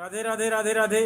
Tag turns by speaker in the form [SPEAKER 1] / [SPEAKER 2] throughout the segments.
[SPEAKER 1] राधे राधे राधे राधे।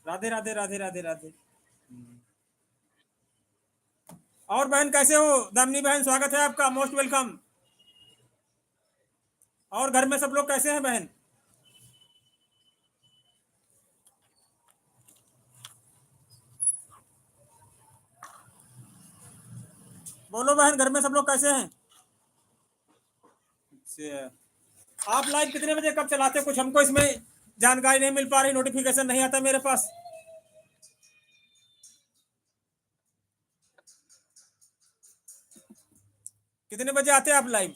[SPEAKER 1] राधे राधे राधे राधे राधे। और बहन कैसे हो? दामिनी बहन, स्वागत है आपका, मोस्ट वेलकम। और घर में सब लोग कैसे हैं बहन? बोलो बहन, घर में सब लोग कैसे हैं? अच्छा, आप लाइव कितने बजे कब चलाते हो? कुछ हमको इसमें जानकारी नहीं मिल पा रही, नोटिफिकेशन नहीं आता मेरे पास। कितने बजे आते हैं आप लाइव?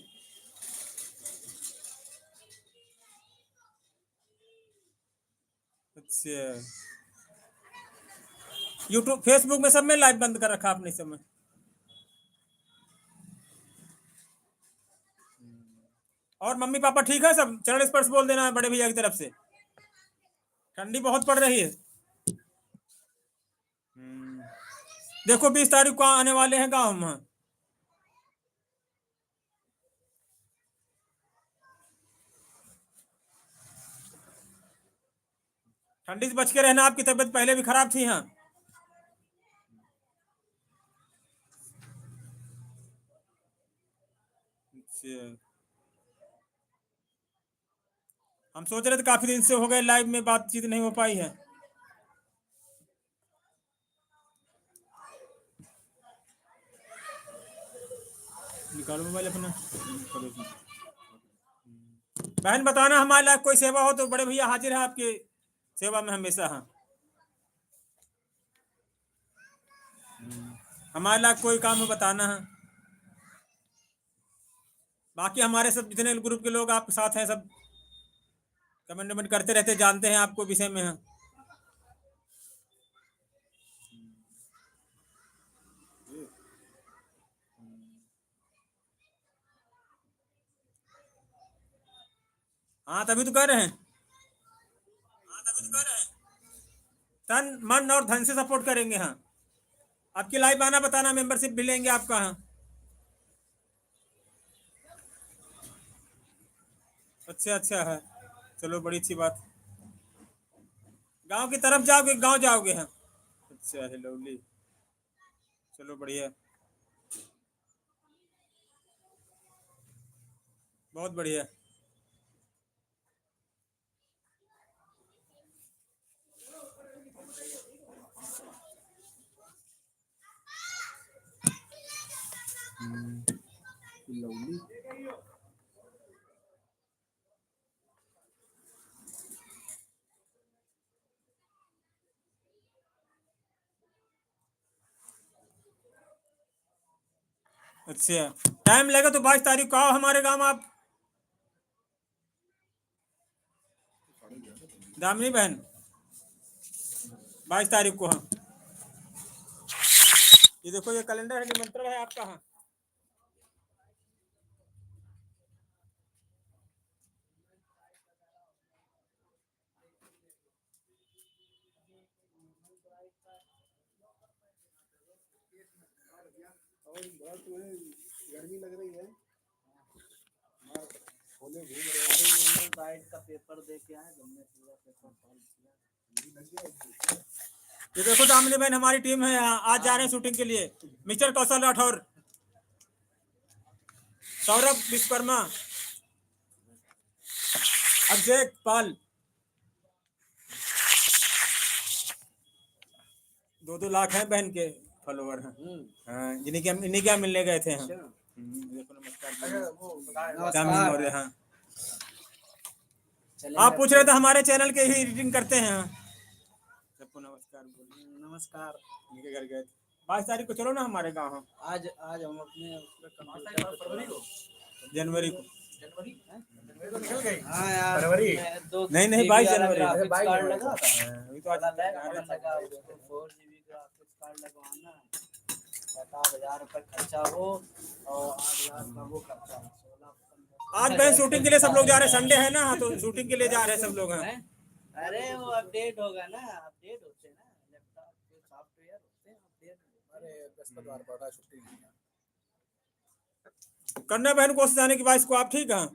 [SPEAKER 1] अच्छा, यूट्यूब फेसबुक में सब में लाइव बंद कर रखा आपने इस समय? और मम्मी पापा ठीक है सब? चरण स्पर्श बोल देना बड़े भैया की तरफ से। ठंडी बहुत पड़ रही है। देखो 20 तारीख को आने वाले हैं गाँव में। ठंडी से बच के रहना, आपकी तबीयत पहले भी खराब थी। हाँ, अच्छा। हम सोच रहे थे काफी दिन से हो गए लाइव में बातचीत नहीं हो पाई है। निकालो मोबाइल अपना। बहन बताना, हमारे लायक कोई सेवा हो तो बड़े भैया हाजिर है आपकी सेवा में हमेशा। हाँ, हमारे लायक कोई काम हो बताना है। बाकी हमारे सब जितने ग्रुप के लोग आपके साथ हैं सब कमेंट वमेंट करते रहते, जानते हैं आपको विषय में। हैं हाँ, तभी तो कर रहे हैं। तन मन और धन से सपोर्ट करेंगे। हाँ, आपकी लाइव आना बताना, मेंबरशिप भी लेंगे आपका। हाँ, अच्छा अच्छा है, चलो बड़ी अच्छी बात। गांव की तरफ जाओगे, गांव जाओगे? हाँ, अच्छा है, लवली, चलो बढ़िया, बहुत बढ़िया।
[SPEAKER 2] लवली।
[SPEAKER 1] अच्छा, टाइम लगा तो 22 तारीख को आओ हमारे गांव आप। दामिनी बहन, 22 तारीख को। हाँ, ये देखो, ये कैलेंडर है, निमंत्रण है आपका। हाँ,
[SPEAKER 2] गर्मी लग रही है, खोले घूम रहे हैं।
[SPEAKER 3] गाइड का पेपर दे के आए, हमने पूरा पेपर सॉल्व किया।
[SPEAKER 1] ये देखो दामिनी बहन, हमारी टीम है यहाँ, आज जा रहे हैं शूटिंग के लिए। मिस्टर कौशल राठौर, सौरभ विश्वकर्मा, अभिषेक पाल, 2-2 लाख हैं बहन के फॉलोवर हैं। हाँ, इन्हीं के यहाँ मिलने गए थे हम। देखो, नमस्कार दामिनी मौर्य। हाँ, आप पूछ रहे थे, हमारे चैनल के ही एडिटिंग करते हैं। हाँ, सबको नमस्कार बोलिए।
[SPEAKER 3] नमस्कार।
[SPEAKER 1] इनके घर गए थे। 22 तारीख को चलो ना हमारे गाँव। हम
[SPEAKER 3] आज आज हम अपने फरवरी को
[SPEAKER 1] जनवरी को।
[SPEAKER 2] निकल गई।
[SPEAKER 3] हाँ यार,
[SPEAKER 2] फरवरी?
[SPEAKER 1] नहीं नहीं, 22 जनवरी।
[SPEAKER 3] ग्राफिक्स कार्ड लगा था,
[SPEAKER 1] अभी तो आज
[SPEAKER 3] लगा 4 GB ग्राफिक्स कार्ड लगवाना है, 50,000 रुपये खर्चा हो और 8,000 का वो खर्चा, 16-15।
[SPEAKER 1] आज बहन शूटिंग के लिए सब लोग जा रहे हैं, संडे है ना, तो शूटिंग के लिए जा रहे हैं सब लोग। हैं
[SPEAKER 3] अरे वो अपडेट होगा ना, अपडेट होते हैं ना, लैपटॉप के सॉफ्टवेयर होते हैं अपडेट।
[SPEAKER 2] अरे बृहस्पतिवार पड़ रहा है, छुट्टी नहीं है।
[SPEAKER 1] करना बहन कोशिश आने की 22 को। आप ठीक है?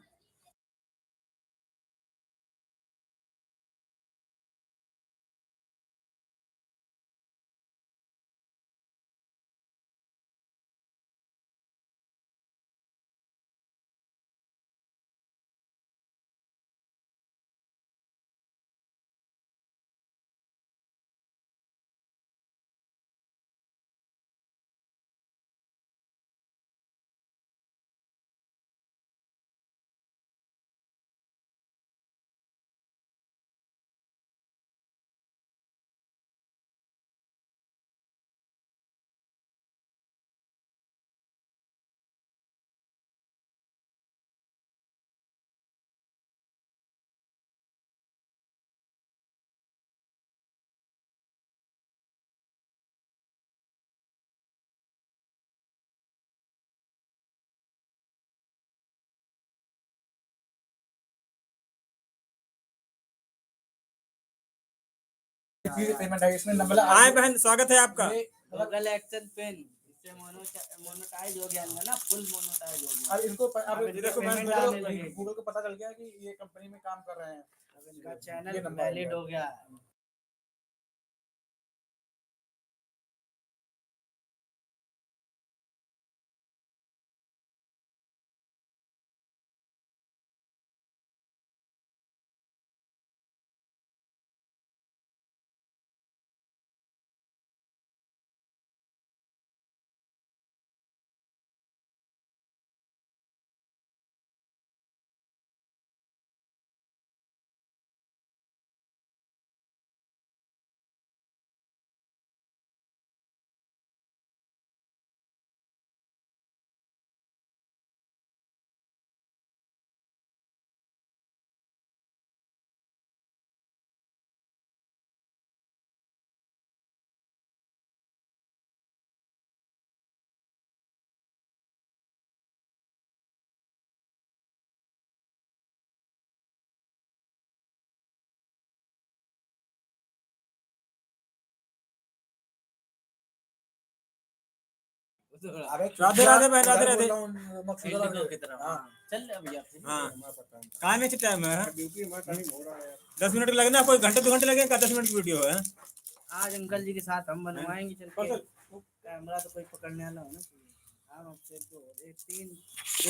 [SPEAKER 2] पेमेंट है इसमें नंबर।
[SPEAKER 1] आए बहन, स्वागत है आपका।
[SPEAKER 3] गूगल एक्शन पेन, इससे मोनोटाइज हो गया ना, फुल मोनोटाइज हो गया।
[SPEAKER 2] अब इनको अब
[SPEAKER 1] ये देखो बहन,
[SPEAKER 2] गूगल को पता चल गया कि ये कंपनी में काम कर रहे हैं।
[SPEAKER 3] अब इनका चैनल वैलिड हो गया।
[SPEAKER 2] अबे
[SPEAKER 1] राधे राधे बहन, राधे राधे।
[SPEAKER 2] मकसूद वाला
[SPEAKER 3] की तरफ
[SPEAKER 2] हाँ
[SPEAKER 3] चल ले भैया फिर
[SPEAKER 1] हाँ
[SPEAKER 2] मैं पता है
[SPEAKER 1] कहाँ नहीं टाइम है
[SPEAKER 2] ड्यूटी में टाइम हो रहा है
[SPEAKER 1] 10 मिनट लगना कोई घंटे 2 घंटे लगेगा 10 मिनट की वीडियो है
[SPEAKER 3] आज अंकल जी के साथ हम बनवाएंगे चल के
[SPEAKER 1] चल।
[SPEAKER 3] कैमरा तो कोई पकड़ने वाला होना चाहिए हाँ आपसे तो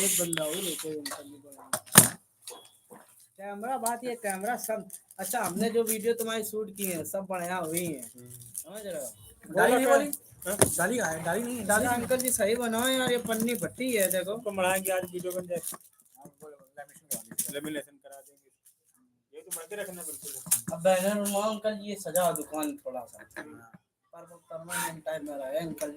[SPEAKER 3] एक बंदा हो ले कोई अंकल नहीं बनाएंगे कैमरा बात ये कैमरा सब अच्छा हमने जो वीडियो तुम्हारी शूट की है सब बढ़िया हुई है समझ रहे हो
[SPEAKER 2] डाली नहीं वाली
[SPEAKER 1] हाँ?
[SPEAKER 2] डाली कहाँ है डाली नहीं
[SPEAKER 3] दादा अंकल जी सही बनाओ यार ये पन्नी फटी है देखो
[SPEAKER 1] हमको बढ़ाएंगे आज वीडियो बन जाए
[SPEAKER 2] लैमिनेशन
[SPEAKER 1] लेमिनेशन करा देंगे ये तो बढ़ते रखना बिल्कुल
[SPEAKER 3] अब बैनर बनवाओ अंकल जी ये सजा दुकान थोड़ा सा पर वो परमानेंट टाइप में रहे अंकल